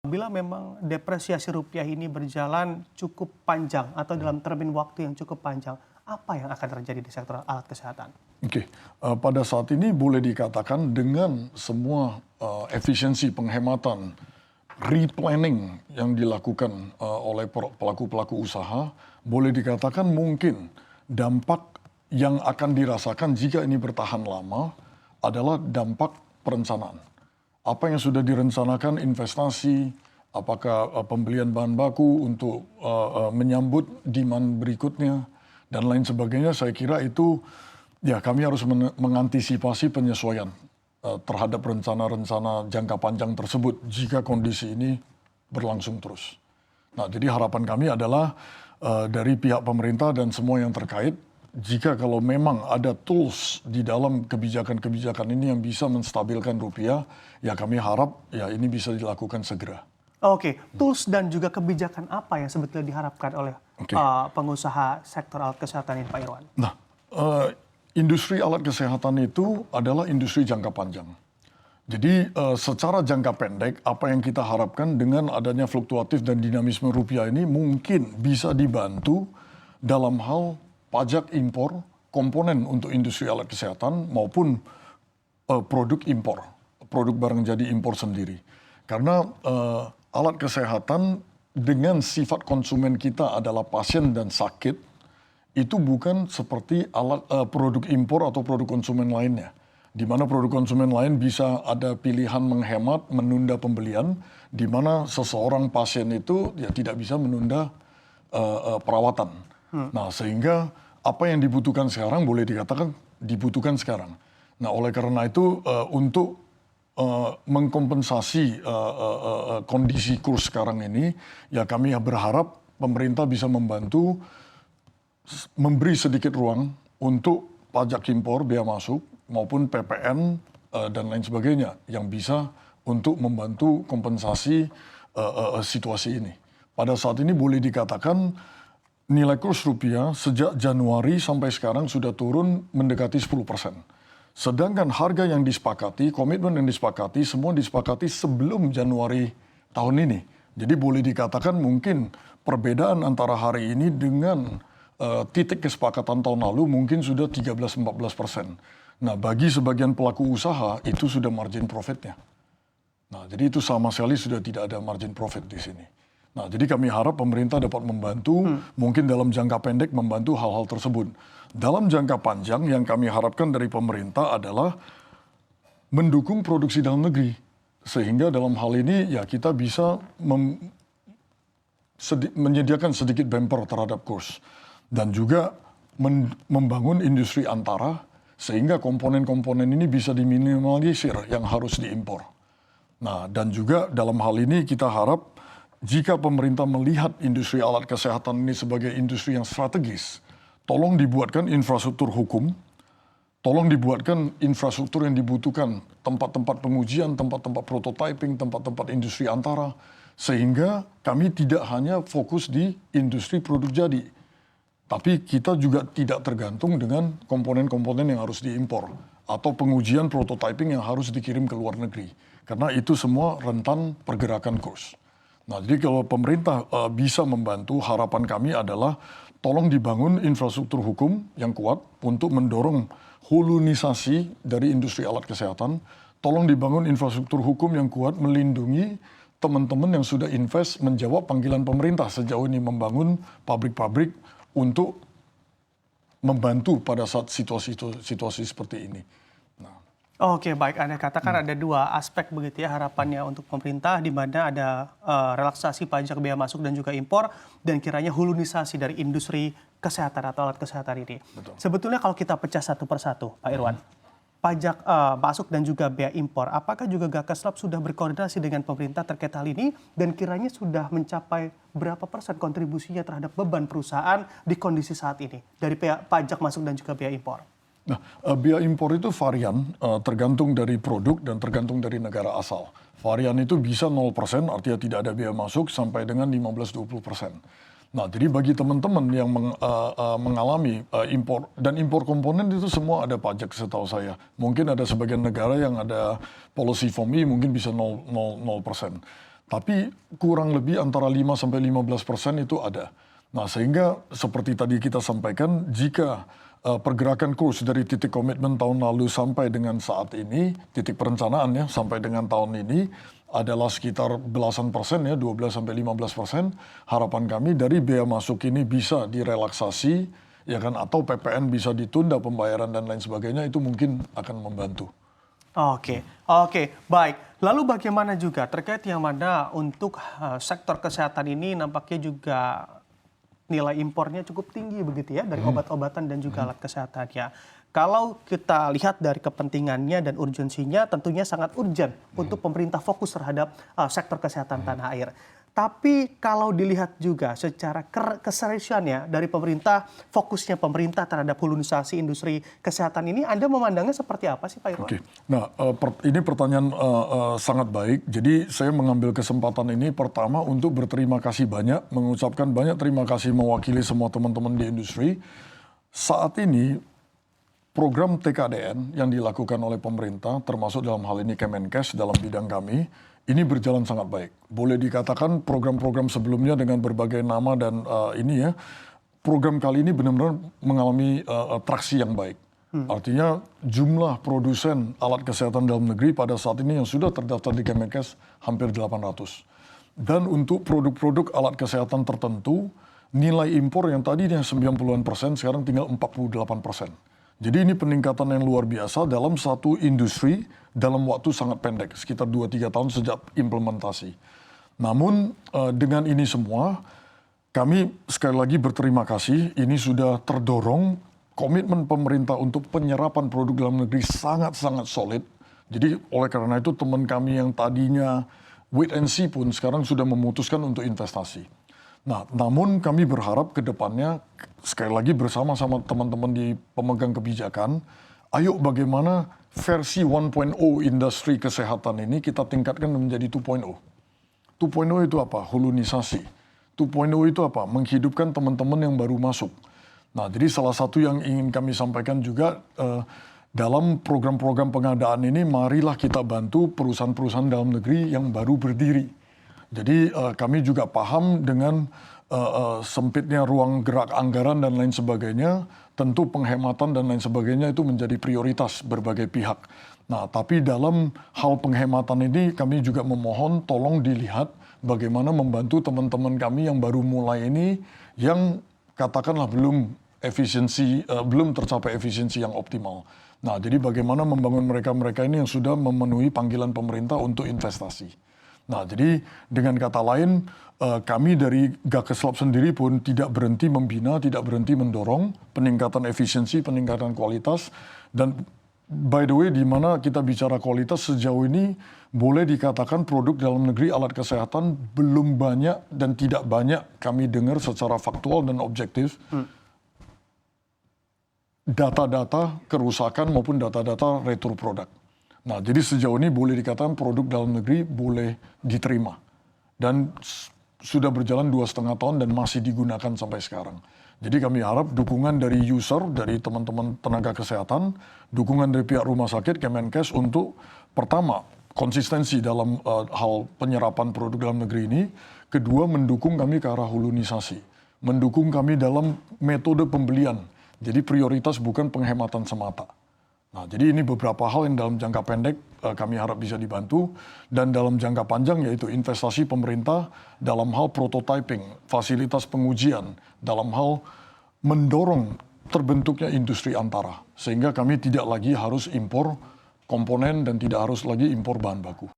Bila memang depresiasi rupiah ini berjalan cukup panjang atau dalam termin waktu yang cukup panjang, apa yang akan terjadi di sektor alat kesehatan? Oke, pada saat ini boleh dikatakan dengan semua efisiensi penghematan, replanning yang dilakukan oleh pelaku-pelaku usaha, boleh dikatakan mungkin dampak yang akan dirasakan jika ini bertahan lama adalah dampak perencanaan. Apa yang sudah direncanakan investasi, apakah pembelian bahan baku untuk menyambut demand berikutnya, dan lain sebagainya, saya kira itu ya kami harus mengantisipasi penyesuaian terhadap rencana-rencana jangka panjang tersebut jika kondisi ini berlangsung terus. Nah, jadi harapan kami adalah dari pihak pemerintah dan semua yang terkait, jika kalau memang ada tools di dalam kebijakan-kebijakan ini yang bisa menstabilkan rupiah, ya kami harap ya ini bisa dilakukan segera. Oke, tools dan juga kebijakan apa yang sebetulnya diharapkan oleh pengusaha sektor alat kesehatan ini, Pak Irwan? Nah, industri alat kesehatan itu adalah industri jangka panjang. Jadi secara jangka pendek, apa yang kita harapkan dengan adanya fluktuatif dan dinamisme rupiah ini mungkin bisa dibantu dalam hal pajak impor, komponen untuk industri alat kesehatan maupun produk impor, produk barang jadi impor sendiri. Karena alat kesehatan dengan sifat konsumen kita adalah pasien dan sakit, itu bukan seperti produk impor atau produk konsumen lainnya. Di mana produk konsumen lain bisa ada pilihan menghemat, menunda pembelian, di mana seseorang pasien itu ya tidak bisa menunda perawatan. Nah, sehingga apa yang dibutuhkan sekarang boleh dikatakan dibutuhkan sekarang. Nah, oleh karena itu untuk mengkompensasi kondisi kurs sekarang ini, ya kami berharap pemerintah bisa membantu memberi sedikit ruang untuk pajak impor biaya masuk maupun PPN dan lain sebagainya yang bisa untuk membantu kompensasi situasi ini. Pada saat ini boleh dikatakan nilai kurs rupiah sejak Januari sampai sekarang sudah turun mendekati 10%. Sedangkan harga yang disepakati, komitmen yang disepakati, semua disepakati sebelum Januari tahun ini. Jadi boleh dikatakan mungkin perbedaan antara hari ini dengan titik kesepakatan tahun lalu mungkin sudah 13-14%. Nah, bagi sebagian pelaku usaha itu sudah margin profitnya. Nah, jadi itu sama sekali sudah tidak ada margin profit di sini. Nah, jadi kami harap pemerintah dapat membantu, mungkin dalam jangka pendek membantu hal-hal tersebut. Dalam jangka panjang yang kami harapkan dari pemerintah adalah mendukung produksi dalam negeri. Sehingga dalam hal ini ya kita bisa menyediakan sedikit bumper terhadap kurs. Dan juga membangun industri antara sehingga komponen-komponen ini bisa diminimalisir yang harus diimpor. Nah, dan juga dalam hal ini kita harap jika pemerintah melihat industri alat kesehatan ini sebagai industri yang strategis, tolong dibuatkan infrastruktur hukum, tolong dibuatkan infrastruktur yang dibutuhkan, tempat-tempat pengujian, tempat-tempat prototyping, tempat-tempat industri antara, sehingga kami tidak hanya fokus di industri produk jadi, tapi kita juga tidak tergantung dengan komponen-komponen yang harus diimpor, atau pengujian prototyping yang harus dikirim ke luar negeri, karena itu semua rentan pergerakan kurs. Nah, jadi kalau pemerintah bisa membantu, harapan kami adalah tolong dibangun infrastruktur hukum yang kuat untuk mendorong hulunisasi dari industri alat kesehatan. Tolong dibangun infrastruktur hukum yang kuat melindungi teman-teman yang sudah invest menjawab panggilan pemerintah sejauh ini membangun pabrik-pabrik untuk membantu pada saat situasi seperti ini. Oke, baik. Anda katakan ada dua aspek begitu ya harapannya untuk pemerintah, di mana ada relaksasi pajak bea masuk dan juga impor, dan kiranya hulunisasi dari industri kesehatan atau alat kesehatan ini. Betul. Sebetulnya kalau kita pecah satu persatu, Pak Irwan, pajak masuk dan juga bea impor, apakah juga Gakaslab sudah berkoordinasi dengan pemerintah terkait hal ini, dan kiranya sudah mencapai berapa persen kontribusinya terhadap beban perusahaan di kondisi saat ini dari pajak masuk dan juga bea impor? Nah, biaya impor itu varian, tergantung dari produk dan tergantung dari negara asal. Varian itu bisa 0%, artinya tidak ada biaya masuk, sampai dengan 15-20%. Nah, jadi bagi teman-teman yang mengalami impor, dan impor komponen itu semua ada pajak setahu saya. Mungkin ada sebagian negara yang ada policy for me, mungkin bisa 0%. Tapi kurang lebih antara 5-15% itu ada. Nah, sehingga seperti tadi kita sampaikan, jika pergerakan kurs dari titik komitmen tahun lalu sampai dengan saat ini, titik perencanaan ya, sampai dengan tahun ini adalah sekitar belasan persen ya, 12-15%. Harapan kami dari bea masuk ini bisa direlaksasi, ya kan, atau PPN bisa ditunda pembayaran dan lain sebagainya, itu mungkin akan membantu. Oke, oke, baik. Lalu bagaimana juga terkait yang mana untuk sektor kesehatan ini nampaknya juga nilai impornya cukup tinggi begitu ya dari obat-obatan dan juga alat kesehatan ya. Kalau kita lihat dari kepentingannya dan urgensinya tentunya sangat urgent untuk pemerintah fokus terhadap sektor kesehatan tanah air. Tapi kalau dilihat juga secara keseriusannya dari pemerintah, fokusnya pemerintah terhadap hulunisasi industri kesehatan ini, Anda memandangnya seperti apa sih Pak Irwan? Oke, nah ini pertanyaan sangat baik. Jadi saya mengambil kesempatan ini pertama untuk berterima kasih banyak, mengucapkan banyak terima kasih mewakili semua teman-teman di industri. Saat ini program TKDN yang dilakukan oleh pemerintah, termasuk dalam hal ini Kemenkes dalam bidang kami, ini berjalan sangat baik. Boleh dikatakan program-program sebelumnya dengan berbagai nama dan ini ya, program kali ini benar-benar mengalami traksi yang baik. Artinya jumlah produsen alat kesehatan dalam negeri pada saat ini yang sudah terdaftar di Kemenkes hampir 800. Dan untuk produk-produk alat kesehatan tertentu, nilai impor yang tadinya 90-an% sekarang tinggal 48%. Jadi ini peningkatan yang luar biasa dalam satu industri dalam waktu sangat pendek, sekitar 2-3 tahun sejak implementasi. Namun dengan ini semua, kami sekali lagi berterima kasih, ini sudah terdorong komitmen pemerintah untuk penyerapan produk dalam negeri sangat-sangat solid. Jadi oleh karena itu teman kami yang tadinya wait and see pun sekarang sudah memutuskan untuk investasi. Nah, namun kami berharap ke depannya, sekali lagi bersama-sama teman-teman di pemegang kebijakan, ayo bagaimana versi 1.0 industri kesehatan ini kita tingkatkan menjadi 2.0. 2.0 itu apa? Hulunisasi. 2.0 itu apa? Menghidupkan teman-teman yang baru masuk. Nah, jadi salah satu yang ingin kami sampaikan juga, dalam program-program pengadaan ini, marilah kita bantu perusahaan-perusahaan dalam negeri yang baru berdiri. Jadi kami juga paham dengan sempitnya ruang gerak anggaran dan lain sebagainya, tentu penghematan dan lain sebagainya itu menjadi prioritas berbagai pihak. Nah, tapi dalam hal penghematan ini kami juga memohon tolong dilihat bagaimana membantu teman-teman kami yang baru mulai ini yang katakanlah belum tercapai efisiensi yang optimal. Nah, jadi bagaimana membangun mereka-mereka ini yang sudah memenuhi panggilan pemerintah untuk investasi. Nah, jadi dengan kata lain, kami dari Gakeslab sendiri pun tidak berhenti membina, tidak berhenti mendorong peningkatan efisiensi, peningkatan kualitas. Dan by the way, di mana kita bicara kualitas sejauh ini, boleh dikatakan produk dalam negeri alat kesehatan belum banyak dan tidak banyak kami dengar secara faktual dan objektif. Data-data kerusakan maupun data-data retur produk. Nah, jadi sejauh ini boleh dikatakan produk dalam negeri boleh diterima. Dan sudah berjalan 2,5 tahun dan masih digunakan sampai sekarang. Jadi kami harap dukungan dari user, dari teman-teman tenaga kesehatan, dukungan dari pihak rumah sakit, Kemenkes untuk pertama, konsistensi dalam hal penyerapan produk dalam negeri ini. Kedua, mendukung kami ke arah hulunisasi. Mendukung kami dalam metode pembelian. Jadi prioritas bukan penghematan semata. Nah, jadi ini beberapa hal yang dalam jangka pendek kami harap bisa dibantu, dan dalam jangka panjang yaitu investasi pemerintah dalam hal prototyping, fasilitas pengujian, dalam hal mendorong terbentuknya industri antara, sehingga kami tidak lagi harus impor komponen dan tidak harus lagi impor bahan baku.